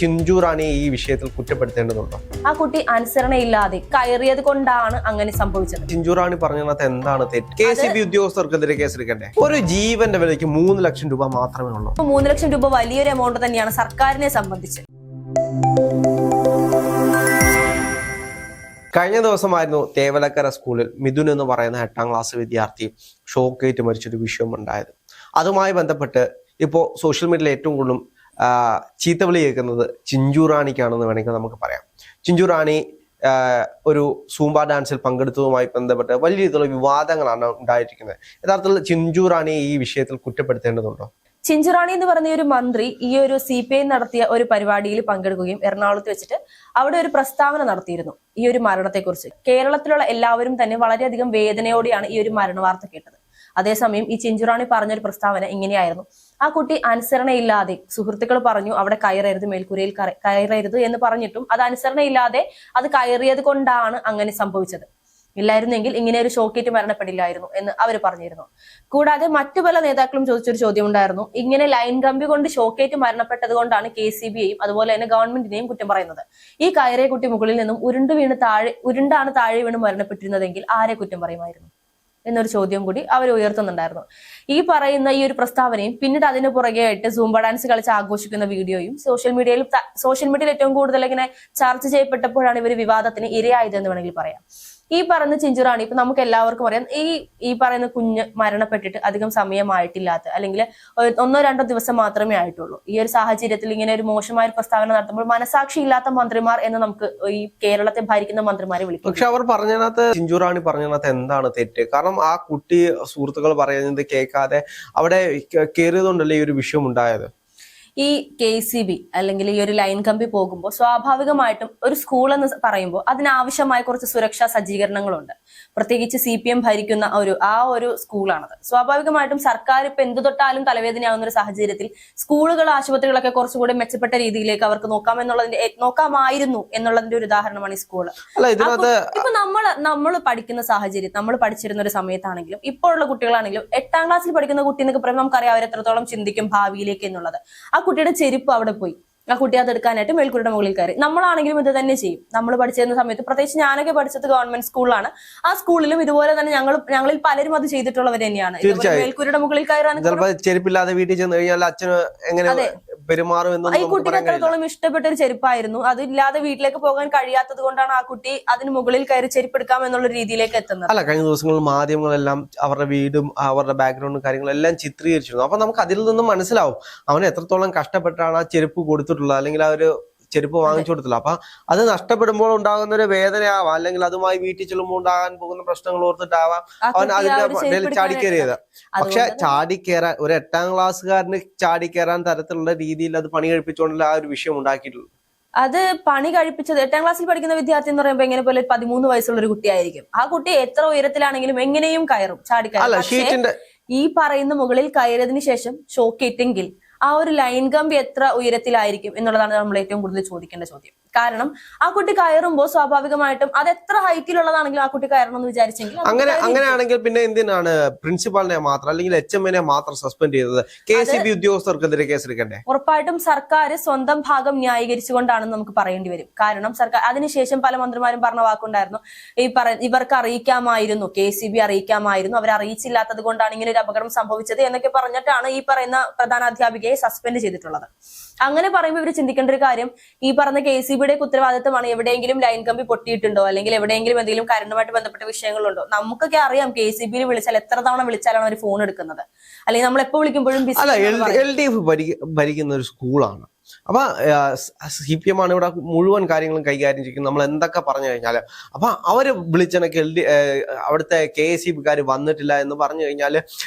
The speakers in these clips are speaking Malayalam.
ചിഞ്ചു റാണി ഈ വിഷയത്തിൽ കുറ്റപ്പെടുത്തേണ്ടതുണ്ടോ? ആ കുട്ടി അനുസരണയില്ലാതെ കയറിയത് കൊണ്ടാണ് അങ്ങനെ സംഭവിച്ചത്. ചിഞ്ചു റാണി പറഞ്ഞതിനകത്ത് എന്താണ് തെറ്റ്? KCB ഉദ്യോഗസ്ഥർക്കെതിരെ കേസെടുക്കണ്ടേ? ഒരു ജീവന്റെ വിലയ്ക്ക് 3 ലക്ഷം രൂപ മാത്രമേ ഉള്ളൂ. 3 ലക്ഷം രൂപ വലിയൊരു എമൗണ്ട് തന്നെയാണ് സർക്കാരിനെ സംബന്ധിച്ച്. കഴിഞ്ഞ ദിവസമായിരുന്നു തേവലക്കര സ്കൂളിൽ മിഥുൻ എന്ന് പറയുന്ന 8ാം ക്ലാസ് വിദ്യാർത്ഥി ഷോക്കേറ്റ് മരിച്ചൊരു വിഷയം ഉണ്ടായത്. അതുമായി ബന്ധപ്പെട്ട് ഇപ്പോൾ സോഷ്യൽ മീഡിയയിൽ ഏറ്റവും കൂടുതലും ചീത്തവിളി കേൾക്കുന്നത് ചിഞ്ചു റാണിക്കാണെന്ന് വേണമെങ്കിൽ നമുക്ക് പറയാം. ചിഞ്ചു റാണി ഒരു സൂംബ ഡാൻസിൽ പങ്കെടുത്തതുമായി ബന്ധപ്പെട്ട് വലിയ രീതിയിലുള്ള വിവാദങ്ങളാണ് ഉണ്ടായിരിക്കുന്നത്. യഥാർത്ഥത്തിൽ ചിഞ്ചു റാണി ഈ വിഷയത്തിൽ കുറ്റപ്പെടുത്തേണ്ടതുണ്ടോ? ചിഞ്ചു റാണി എന്ന് പറഞ്ഞ ഒരു മന്ത്രി ഈ ഒരു CPI നടത്തിയ ഒരു പരിപാടിയിൽ പങ്കെടുക്കുകയും എറണാകുളത്ത് വെച്ചിട്ട് അവിടെ ഒരു പ്രസ്താവന നടത്തിയിരുന്നു ഈ ഒരു മരണത്തെക്കുറിച്ച്. കേരളത്തിലുള്ള എല്ലാവരും തന്നെ വളരെയധികം വേദനയോടെയാണ് ഈ ഒരു മരണ വാർത്ത കേട്ടത്. അതേസമയം ഈ ചിഞ്ചു റാണി പറഞ്ഞൊരു പ്രസ്താവന ഇങ്ങനെയായിരുന്നു: ആ കുട്ടി അനുസരണയില്ലാതെ, സുഹൃത്തുക്കൾ പറഞ്ഞു അവിടെ കയറരുത്, മേൽക്കൂരയിൽ കയറരുത് എന്ന് പറഞ്ഞിട്ടും അത് അനുസരണയില്ലാതെ അത് കയറിയത് കൊണ്ടാണ് അങ്ങനെ സംഭവിച്ചത്. ഇല്ലായിരുന്നെങ്കിൽ ഇങ്ങനെ ഒരു ഷോക്കേറ്റ് മരണപ്പെടില്ലായിരുന്നു എന്ന് അവർ പറഞ്ഞിരുന്നു. കൂടാതെ മറ്റു പല നേതാക്കളും ചോദിച്ചൊരു ചോദ്യം ഉണ്ടായിരുന്നു, ഇങ്ങനെ ലൈൻ കമ്പി കൊണ്ട് ഷോക്കേറ്റ് മരണപ്പെട്ടത് കൊണ്ടാണ് KCBയെയും അതുപോലെ തന്നെ ഗവൺമെന്റിനെയും കുറ്റം പറയുന്നത്. ഈ കയറിയ കുട്ടി മുകളിൽ നിന്നും ഉരുണ്ടാണ് താഴെ വീണ് മരണപ്പെട്ടിരുന്നതെങ്കിൽ ആരെ കുറ്റം പറയുമായിരുന്നു എന്നൊരു ചോദ്യം കൂടി അവർ ഉയർത്തുന്നുണ്ടായിരുന്നു. ഈ പറയുന്ന ഈ ഒരു പ്രസ്താവനയും പിന്നീട് അതിന് പുറകെ ആയിട്ട് സൂംബ ഡാൻസ് കളിച്ച് ആഘോഷിക്കുന്ന വീഡിയോയും സോഷ്യൽ മീഡിയയിൽ ഏറ്റവും കൂടുതൽ ഇങ്ങനെ ചർച്ച ചെയ്യപ്പെട്ടപ്പോഴാണ് ഇവർ വിവാദത്തിന് ഇരയായതെന്ന് വേണമെങ്കിൽ പറയാം. ഈ പറയുന്ന ചിഞ്ചു റാണി ഇപ്പൊ നമുക്ക് എല്ലാവർക്കും അറിയാം, ഈ പറയുന്ന കുഞ്ഞ് മരണപ്പെട്ടിട്ട് അധികം സമയമായിട്ടില്ലാത്ത, അല്ലെങ്കിൽ 1-2 ദിവസം മാത്രമേ ആയിട്ടുള്ളൂ. ഈ ഒരു സാഹചര്യത്തിൽ ഇങ്ങനെ ഒരു മോശമായ ഒരു പ്രസ്താവന നടത്തുമ്പോൾ മനസാക്ഷി ഇല്ലാത്ത മന്ത്രിമാർ എന്ന് നമുക്ക് ഈ കേരളത്തെ ഭരിക്കുന്ന മന്ത്രിമാരെ വിളിക്കും. പക്ഷെ അവർ പറഞ്ഞതിനകത്ത്, ചിഞ്ചു റാണി പറഞ്ഞതിനകത്ത് എന്താണ് തെറ്റ്? കാരണം ആ കുട്ടി സുഹൃത്തുക്കൾ പറയുന്നത് കേൾക്കാതെ അവിടെ കയറിയതുകൊണ്ടല്ലേ ഈ ഒരു വിഷയം ഉണ്ടായത്. ഈ KCB അല്ലെങ്കിൽ ഈ ഒരു ലൈൻ കമ്പി പോകുമ്പോൾ സ്വാഭാവികമായിട്ടും ഒരു സ്കൂൾ എന്ന് പറയുമ്പോൾ അതിനാവശ്യമായ കുറച്ച് സുരക്ഷാ സജ്ജീകരണങ്ങളുണ്ട്. പ്രത്യേകിച്ച് CPM ഭരിക്കുന്ന ആ ഒരു സ്കൂളാണത്. സ്വാഭാവികമായിട്ടും സർക്കാർ ഇപ്പൊ എന്തു തൊട്ടാലും തലവേദനയാവുന്ന ഒരു സാഹചര്യത്തിൽ സ്കൂളുകൾ, ആശുപത്രികളൊക്കെ കുറച്ചുകൂടി മെച്ചപ്പെട്ട രീതിയിലേക്ക് അവർക്ക് നോക്കാമായിരുന്നു എന്നുള്ളതിന്റെ ഒരു ഉദാഹരണമാണ് ഈ സ്കൂള്. ഇപ്പൊ നമ്മൾ പഠിക്കുന്ന സാഹചര്യം, നമ്മൾ പഠിച്ചിരുന്ന ഒരു സമയത്താണെങ്കിലും ഇപ്പോഴുള്ള കുട്ടികളാണെങ്കിലും 8ാം ക്ലാസ്സിൽ പഠിക്കുന്ന കുട്ടി എന്നൊക്കെ പറയുമ്പോൾ നമുക്കറിയാം അവർ എത്രത്തോളം ചിന്തിക്കും ഭാവിയിലേക്ക് എന്നുള്ളത്. ആ കുട്ടിയുടെ ചെരുപ്പ് അവിടെ പോയി, ആ കുട്ടി അതെടുക്കാനായിട്ട് മേൽക്കൂരയുടെ മുകളിൽ കയറി. നമ്മളാണെങ്കിലും ഇത് തന്നെ ചെയ്യും. നമ്മൾ പഠിച്ചിരുന്ന സമയത്ത്, പ്രത്യേകിച്ച് ഞാനൊക്കെ പഠിച്ചത് ഗവൺമെന്റ് സ്കൂളിലാണ്. ആ സ്കൂളിലും ഇതുപോലെ തന്നെ ഞങ്ങളിൽ പലരും അത് ചെയ്തിട്ടുള്ളവർ തന്നെയാണ്. മേൽക്കൂരയുടെ മുകളിൽ കയറാൻ ചെരുപ്പില്ലാതെ വീട്ടിൽ ചെന്ന് കഴിഞ്ഞാൽ അച്ഛന് എങ്ങനെ പെരുമാറും? ഈ കുട്ടിക്ക് എത്രത്തോളം ഇഷ്ടപ്പെട്ട ഒരു ചെരുപ്പായിരുന്നു. അതില്ലാതെ വീട്ടിലേക്ക് പോകാൻ കഴിയാത്തത് കൊണ്ടാണ് ആ കുട്ടി അതിന് മുകളിൽ കയറി ചെരുപ്പെടുക്കാം എന്നുള്ള രീതിയിലേക്ക് എത്തുന്നത്. അല്ല, കഴിഞ്ഞ ദിവസങ്ങളിൽ മാധ്യമങ്ങളെല്ലാം അവരുടെ വീടും അവരുടെ ബാക്ക്ഗ്രൗണ്ടും കാര്യങ്ങളും എല്ലാം ചിത്രീകരിച്ചിരുന്നു. അപ്പൊ നമുക്ക് അതിൽ നിന്നും മനസ്സിലാവും അവൻ എത്രത്തോളം കഷ്ടപ്പെട്ടാണ് ആ ചെരുപ്പ് കൊടുത്തിട്ടുള്ളത്, അല്ലെങ്കിൽ ആ ഒരു ചെരുപ്പ് വാങ്ങിച്ചു കൊടുത്തില്ല. അപ്പൊ അത് നഷ്ടപ്പെടുമ്പോൾ ഉണ്ടാകുന്ന ഒരു വേദനയാവാം, അല്ലെങ്കിൽ അതുമായി വീട്ടിൽ ചെല്ലുമ്പോൾ ഉണ്ടാകാൻ പോകുന്ന പ്രശ്നങ്ങൾ ഓർത്തിട്ടാവാം അവൻ അതിന്റെ ചാടിക്കേറിയത്. പക്ഷെ ചാടിക്കേറാൻ ഒരു 8ാം ക്ലാസ്സുകാരന് ചാടിക്കേറാൻ തരത്തിലുള്ള രീതിയിൽ അത് പണി കഴിപ്പിച്ചുകൊണ്ടല്ല ആ ഒരു വിഷയം ഉണ്ടാക്കിയിട്ടുള്ളൂ. അത് പണി കഴിപ്പിച്ചത് 8ാം ക്ലാസ്സിൽ പഠിക്കുന്ന വിദ്യാർത്ഥി എന്ന് പറയുമ്പോൾ എങ്ങനെ പോലെ 13 വയസ്സുള്ള ഒരു കുട്ടിയായിരിക്കും. ആ കുട്ടി എത്ര ഉയരത്തിലാണെങ്കിലും എങ്ങനെയും കയറും, ചാടിക്കയറും. ഈ പറയുന്ന മുകളിൽ കയറിയതിനു ശേഷം ഷോക്കേറ്റെങ്കിൽ ആ ഒരു ലൈൻ കമ്പി എത്ര ഉയരത്തിലായിരിക്കും എന്നുള്ളതാണ് നമ്മൾ ഏറ്റവും കൂടുതൽ ചോദിക്കേണ്ട ചോദ്യം. കാരണം ആ കുട്ടി കയറുമ്പോൾ സ്വാഭാവികമായിട്ടും അത് എത്ര ഹൈറ്റിലുള്ളതാണെങ്കിലും ആ കുട്ടി കയറണം എന്ന് വിചാരിച്ചെങ്കിൽ അങ്ങനെയാണെങ്കിൽ പിന്നെ എന്തിനാണ് പ്രിൻസിപ്പാളിനെ മാത്രം അല്ലെങ്കിൽ HMനെ മാത്രം സസ്പെൻഡ് ചെയ്തത്? KCB ഉദ്യോഗസ്ഥർക്കെതിരെ കേസെടുക്കണ്ടേ? ഉറപ്പായിട്ടും സർക്കാർ സ്വന്തം ഭാഗം ന്യായീകരിച്ചുകൊണ്ടാണെന്ന് നമുക്ക് പറയേണ്ടി വരും. കാരണം സർക്കാർ അതിനുശേഷം പല മന്ത്രിമാരും പറഞ്ഞ വാക്കുണ്ടായിരുന്നു, ഇവർക്ക് അറിയിക്കാമായിരുന്നു, KCB അറിയിക്കാമായിരുന്നു, അവർ അറിയിച്ചില്ലാത്തത് കൊണ്ടാണ് ഇങ്ങനെ ഒരു അപകടം സംഭവിച്ചത് എന്നൊക്കെ പറഞ്ഞിട്ടാണ് ഈ പറയുന്ന പ്രധാനാധ്യാപികയെ സസ്പെൻഡ് ചെയ്തിട്ടുള്ളത്. അങ്ങനെ പറയുമ്പോൾ ഇവർ ചിന്തിക്കേണ്ട ഒരു കാര്യം, ഈ പറഞ്ഞ KCBയുടെ ഉത്തരവാദിത്തമാണ്. എവിടെയെങ്കിലും ലൈൻ കമ്പി പൊട്ടിയിട്ടുണ്ടോ, അല്ലെങ്കിൽ എവിടെയെങ്കിലും എന്തെങ്കിലും കറണ്ടുമായിട്ട് ബന്ധപ്പെട്ട വിഷയങ്ങളുണ്ടോ? നമുക്കൊക്കെ അറിയാം CCBയിൽ വിളിച്ചാൽ എത്ര തവണ വിളിച്ചാലാണ് അവർ ഫോൺ എടുക്കുന്നത്, അല്ലെങ്കിൽ നമ്മൾ എപ്പോ വിളിക്കുമ്പോഴും LDF ഭരിക്കുന്ന ഒരു സ്കൂളാണ്. അപ്പൊ CPM ആണ് ഇവിടെ മുഴുവൻ കാര്യങ്ങളും കൈകാര്യം ചെയ്യുന്നത്. നമ്മൾ എന്തൊക്കെ പറഞ്ഞു കഴിഞ്ഞാല് അപ്പൊ അവര് വിളിച്ചെനക്ക് അവിടുത്തെ KCBക്കാർ വന്നിട്ടില്ല എന്ന് പറഞ്ഞു കഴിഞ്ഞാല്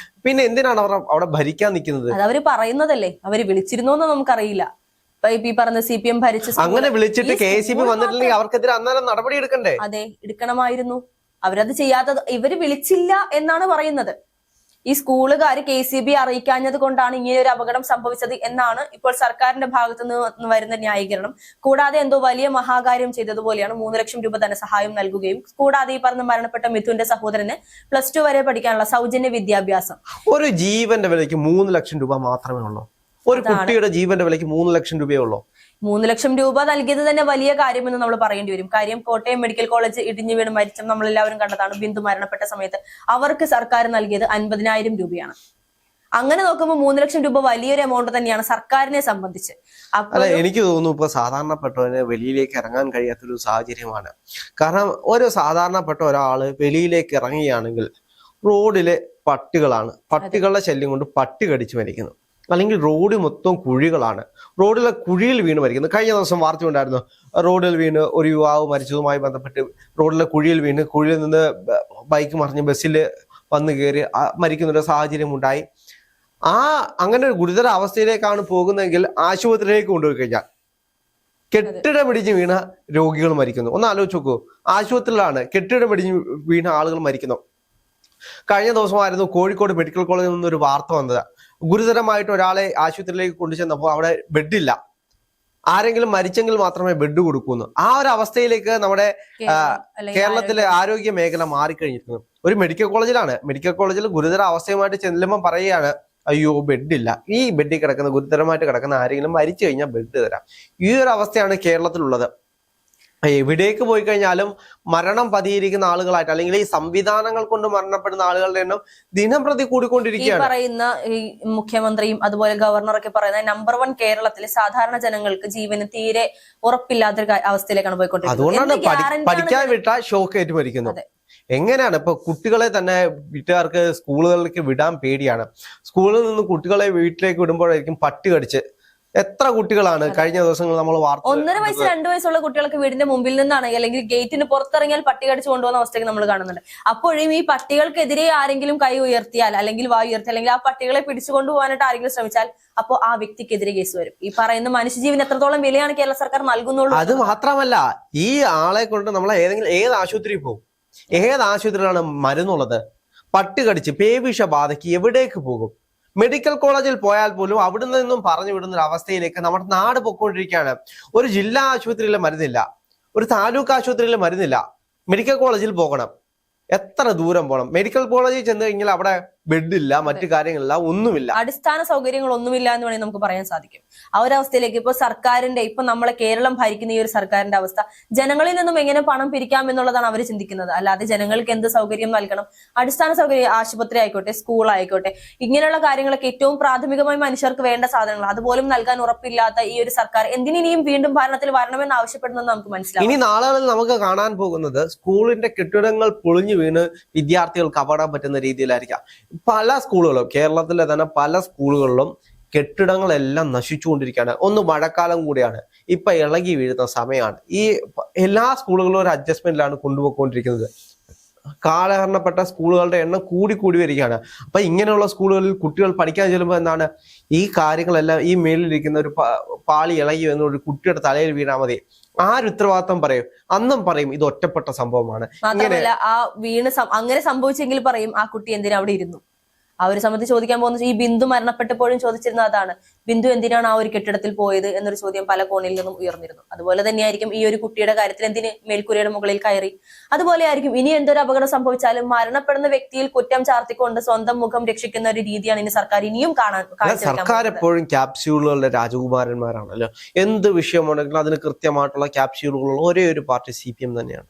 പിന്നെ എന്തിനാണ് അവർ അവിടെ ഭരിക്കാൻ നിൽക്കുന്നത്? അത് അവര് പറയുന്നതല്ലേ, അവര് വിളിച്ചിരുന്നോന്ന് നമുക്കറിയില്ല. ഈ പറഞ്ഞ CPM ഭരിച്ച അങ്ങനെ വിളിച്ചിട്ട് KCB വന്നിട്ടില്ലെങ്കിൽ അവർക്കെതിരെ അന്നേരം നടപടി എടുക്കണ്ടേ? അതെ, എടുക്കണമായിരുന്നു. അവരത് ചെയ്യാത്തത്, ഇവര് വിളിച്ചില്ല എന്നാണ് പറയുന്നത്. ഈ സ്കൂളുകാർ KCB അറിയിക്കാഞ്ഞത് കൊണ്ടാണ് ഇങ്ങനെ ഒരു അപകടം സംഭവിച്ചത് എന്നാണ് ഇപ്പോൾ സർക്കാരിന്റെ ഭാഗത്തു നിന്ന് വരുന്ന ന്യായീകരണം. കൂടാതെ എന്തോ വലിയ മഹാകാര്യം ചെയ്തതുപോലെയാണ് 3 ലക്ഷം രൂപ ധനസഹായം നൽകുകയും, കൂടാതെ ഈ പറഞ്ഞ മരണപ്പെട്ട മിഥുന്റെ സഹോദരന് +2 വരെ പഠിക്കാനുള്ള സൗജന്യ വിദ്യാഭ്യാസം. ഒരു ജീവന്റെ വിലയ്ക്ക് 3 ലക്ഷം രൂപ മാത്രമേ ഉള്ളൂ. ഒരു കുട്ടിയുടെ ജീവന്റെ വിലയ്ക്ക് 3 ലക്ഷം രൂപയേ ഉള്ളൂ. 3 ലക്ഷം രൂപ നൽകിയത് തന്നെ വലിയ കാര്യമെന്ന് നമ്മൾ പറയേണ്ടി വരും. കാര്യം കോട്ടയം മെഡിക്കൽ കോളേജ് ഇടിഞ്ഞു വീണ് മരിച്ച നമ്മളെല്ലാവരും കണ്ടതാണ്. ബിന്ദു മരണപ്പെട്ട സമയത്ത് അവർക്ക് സർക്കാർ നൽകിയത് 50,000 രൂപയാണ്. അങ്ങനെ നോക്കുമ്പോൾ 3 ലക്ഷം രൂപ വലിയൊരു എമൗണ്ട് തന്നെയാണ് സർക്കാരിനെ സംബന്ധിച്ച്. അല്ല, എനിക്ക് തോന്നുന്നു ഇപ്പൊ സാധാരണപ്പെട്ടവന് വെളിയിലേക്ക് ഇറങ്ങാൻ കഴിയാത്തൊരു സാഹചര്യമാണ്. കാരണം ഒരു സാധാരണപ്പെട്ട ഒരാള് വെളിയിലേക്ക് ഇറങ്ങുകയാണെങ്കിൽ റോഡിലെ പട്ടികളുടെ ശല്യം കൊണ്ട് പട്ടി കടിച്ചു മരിക്കുന്നു, അല്ലെങ്കിൽ റോഡ് മൊത്തം കുഴികളാണ്, റോഡിലെ കുഴിയിൽ വീണ് മരിക്കുന്നു. കഴിഞ്ഞ ദിവസം വാർത്ത ഉണ്ടായിരുന്നു, റോഡിൽ വീണ് ഒരു യുവാവ് മരിച്ചതുമായി ബന്ധപ്പെട്ട് റോഡിലെ കുഴിയിൽ വീണ് കുഴിയിൽ നിന്ന് ബൈക്ക് മറിഞ്ഞ് ബസ്സിൽ വന്നു കയറി മരിക്കുന്നൊരു സാഹചര്യം ഉണ്ടായി. അങ്ങനെ ഒരു ഗുരുതര അവസ്ഥയിലേക്കാണ് പോകുന്നതെങ്കിൽ ആശുപത്രിയിലേക്ക് കൊണ്ടുപോയി കഴിഞ്ഞാൽ കെട്ടിടം ഇടിഞ്ഞ് വീണ രോഗികൾ മരിക്കുന്നു. ഒന്ന് ആലോചിച്ച് നോക്കൂ, ആശുപത്രിയിലാണ് കെട്ടിടം ഇടിഞ്ഞ് വീണ ആളുകൾ മരിക്കുന്നു. കഴിഞ്ഞ ദിവസമായിരുന്നു കോഴിക്കോട് മെഡിക്കൽ കോളേജിൽ നിന്നൊരു വാർത്ത വന്നത്. ഗുരുതരമായിട്ട് ഒരാളെ ആശുപത്രിയിലേക്ക് കൊണ്ടുചെന്നപ്പോൾ അവിടെ ബെഡില്ല, ആരെങ്കിലും മരിച്ചെങ്കിൽ മാത്രമേ ബെഡ് കൊടുക്കൂന്ന്. ആ ഒരു അവസ്ഥയിലേക്ക് നമ്മുടെ കേരളത്തിലെ ആരോഗ്യ മേഖല മാറിക്കഴിഞ്ഞിരിക്കുന്നു. ഒരു മെഡിക്കൽ കോളേജിലാണ്, മെഡിക്കൽ കോളേജിൽ ഗുരുതര അവസ്ഥയുമായിട്ട് ചെല്ലുമ്പോൾ പറയുകയാണ്, അയ്യോ ബെഡില്ല, ഈ ബെഡിൽ കിടക്കുന്ന ഗുരുതരമായിട്ട് കിടക്കുന്ന ആരെങ്കിലും മരിച്ചു കഴിഞ്ഞാൽ ബെഡ് തരാം. ഈ ഒരു അവസ്ഥയാണ് കേരളത്തിലുള്ളത്. എവിടേക്ക് പോയി കഴിഞ്ഞാലും മരണം പതിയിരിക്കുന്ന ആളുകളായിട്ട്, അല്ലെങ്കിൽ ഈ സംവിധാനങ്ങൾ കൊണ്ട് മരണപ്പെടുന്ന ആളുകളുടെ എണ്ണം ദിനം പ്രതി കൂടിക്കൊണ്ടിരിക്കുകയാണ്. പറയുന്ന ഈ മുഖ്യമന്ത്രിയും അതുപോലെ ഗവർണറൊക്കെ പറയുന്ന നമ്പർ 1 കേരളത്തിലെ സാധാരണ ജനങ്ങൾക്ക് ജീവന് തീരെ ഉറപ്പില്ലാത്തൊരു അവസ്ഥയിലേക്കാണ് പോയിക്കൊണ്ടിരിക്കുന്നത്. അതുകൊണ്ടാണ് പഠിക്കാൻ വിട്ട ഷോക്ക് ഏറ്റു മരിക്കുന്നത്. എങ്ങനെയാണ് ഇപ്പൊ കുട്ടികളെ തന്നെ വീട്ടുകാർക്ക് സ്കൂളുകളിലേക്ക് വിടാൻ പേടിയാണ്. സ്കൂളിൽ നിന്ന് കുട്ടികളെ വീട്ടിലേക്ക് വിടുമ്പോഴായിരിക്കും പട്ടി കടിച്ച് എത്ര കുട്ടികളാണ് കഴിഞ്ഞ ദിവസങ്ങളിൽ നമ്മൾ വാർത്ത 1.5 വയസ്സ് 2 വയസ്സുള്ള കുട്ടികൾക്ക് വീടിന്റെ മുമ്പിൽ നിന്നാണ് അല്ലെങ്കിൽ ഗേറ്റിന് പുറത്തിറങ്ങിയാൽ പട്ടി കടിച്ചു കൊണ്ടുപോകുന്ന അവസ്ഥയ്ക്ക് നമ്മൾ കാണുന്നുണ്ട്. അപ്പോഴും ഈ പട്ടികൾക്കെതിരെ ആരെങ്കിലും കൈ ഉയർത്തിയാൽ അല്ലെങ്കിൽ വായു ഉയർത്തിയാൽ അല്ലെങ്കിൽ ആ പട്ടികളെ പിടിച്ചുകൊണ്ടു പോകാനായിട്ട് ആരെങ്കിലും ശ്രമിച്ചാൽ അപ്പോൾ ആ വ്യക്തിക്കെതിരെ കേസ് വരും. ഈ പറയുന്ന മനുഷ്യജീവന് എത്രത്തോളം വിലയാണ് കേരള സർക്കാർ നൽകുന്നുള്ളൂ. അത് മാത്രമല്ല, ഈ ആളെ കൊണ്ട് നമ്മൾ ഏത് ആശുപത്രിയിൽ പോകും, ഏത് ആശുപത്രിയിലാണ് മരുന്നുള്ളത്? പട്ടി കടിച്ച് പേവിഷ ബാധയ്ക്ക് എവിടേക്ക് പോകും? മെഡിക്കൽ കോളേജിൽ പോയാൽ പോലും അവിടെ നിന്നും പറഞ്ഞു വിടുന്ന ഒരു അവസ്ഥയിലേക്ക് നമ്മുടെ നാട് പൊയ്ക്കൊണ്ടിരിക്കുകയാണ്. ഒരു ജില്ലാ ആശുപത്രിയിൽ മരുന്നില്ല, ഒരു താലൂക്ക് ആശുപത്രിയിൽ മരുന്നില്ല, മെഡിക്കൽ കോളേജിൽ പോകണം, എത്ര ദൂരം പോകണം? മെഡിക്കൽ കോളേജിൽ ചെന്ന് കഴിഞ്ഞാൽ അവിടെ ബെഡില്ല, മറ്റു കാര്യങ്ങളില്ല, ഒന്നുമില്ല, അടിസ്ഥാന സൗകര്യങ്ങൾ ഒന്നുമില്ല എന്ന് വേണമെങ്കിൽ നമുക്ക് പറയാൻ സാധിക്കും. ആ ഒരു അവസ്ഥയിലേക്ക് ഇപ്പൊ സർക്കാരിന്റെ, ഇപ്പൊ നമ്മളെ കേരളം ഭരിക്കുന്ന ഈ ഒരു സർക്കാരിന്റെ അവസ്ഥ, ജനങ്ങളിൽ നിന്നും എങ്ങനെ പണം പിരിക്കാം എന്നുള്ളതാണ് അവർ ചിന്തിക്കുന്നത്. അല്ലാതെ ജനങ്ങൾക്ക് എന്ത് സൗകര്യം നൽകണം, അടിസ്ഥാന സൗകര്യം, ആശുപത്രി ആയിക്കോട്ടെ, സ്കൂൾ ആയിക്കോട്ടെ, ഇങ്ങനെയുള്ള കാര്യങ്ങളൊക്കെ ഏറ്റവും പ്രാഥമികമായി മനുഷ്യർക്ക് വേണ്ട സാധനങ്ങൾ അതുപോലും നൽകാൻ ഉറപ്പില്ലാത്ത ഈ ഒരു സർക്കാർ എന്തിനും വീണ്ടും ഭരണത്തിൽ വരണമെന്ന് ആവശ്യപ്പെടുന്നത് നമുക്ക് മനസ്സിലാവും. ഇനി നാളുകളിൽ നമുക്ക് കാണാൻ പോകുന്നത് സ്കൂളിന്റെ കെട്ടിടങ്ങൾ പൊളിഞ്ഞു വീണ് വിദ്യാർത്ഥികൾക്ക് അപകടം പറ്റുന്ന രീതിയിലായിരിക്കാം. പല സ്കൂളുകളും, കേരളത്തിലെ തന്നെ പല സ്കൂളുകളിലും കെട്ടിടങ്ങളെല്ലാം നശിച്ചുകൊണ്ടിരിക്കുകയാണ്. ഒന്ന് മഴക്കാലം കൂടിയാണ്, ഇപ്പൊ ഇളകി വീഴുന്ന സമയമാണ്. ഈ എല്ലാ സ്കൂളുകളും ഒരു അഡ്ജസ്റ്റ്മെന്റിലാണ് കൊണ്ടുപോയിക്കൊണ്ടിരിക്കുന്നത്. കാലഹരണപ്പെട്ട സ്കൂളുകളുടെ എണ്ണം കൂടി വരികയാണ്. അപ്പൊ ഇങ്ങനെയുള്ള സ്കൂളുകളിൽ കുട്ടികൾ പഠിക്കാൻ ചെല്ലുമ്പോൾ എന്താണ്, ഈ കാര്യങ്ങളെല്ലാം ഈ മേലിരിക്കുന്ന ഒരു പാളി ഇളകി എന്നൊരു കുട്ടിയുടെ തലയിൽ വീണാൽ മതി, ആര് ഉത്തരവാദിത്വം പറയും? അന്നും പറയും ഇത് ഒറ്റപ്പെട്ട സംഭവമാണ്. മാത്രമല്ല ആ വീണ് അങ്ങനെ സംഭവിച്ചെങ്കിൽ പറയും ആ കുട്ടി എന്തിനാ അവിടെ ഇരുന്നു. ആ ഒരു സമയത്ത് ചോദിക്കാൻ പോകുന്നത്, ഈ ബിന്ദു മരണപ്പെട്ടപ്പോഴും ചോദിച്ചിരുന്ന അതാണ്, ബിന്ദു എന്തിനാണ് ആ ഒരു കെട്ടിടത്തിൽ പോയത് എന്നൊരു ചോദ്യം പല കോണിൽ നിന്നും ഉയർന്നിരുന്നു. അതുപോലെ തന്നെയായിരിക്കും ഈ ഒരു കുട്ടിയുടെ കാര്യത്തിൽ എന്തിന് മേൽക്കൂരയുടെ മുകളിൽ കയറി. അതുപോലെ ആയിരിക്കും ഇനി എന്തൊരു അപകടം സംഭവിച്ചാലും മരണപ്പെടുന്ന വ്യക്തിയിൽ കുറ്റം ചാർത്തിക്കൊണ്ട് സ്വന്തം മുഖം രക്ഷിക്കുന്ന ഒരു രീതിയാണ് ഇനി സർക്കാർ ഇനിയും സർക്കാർ എപ്പോഴും ക്യാപ്സ്യൂളുകളുടെ രാജകുമാരന്മാരാണല്ലോ. എന്ത് വിഷയമാണെങ്കിലും അതിന് കൃത്യമായിട്ടുള്ള ക്യാപ്സ്യൂളുകളുള്ള ഒരേ ഒരു പാർട്ടി CPM തന്നെയാണ്.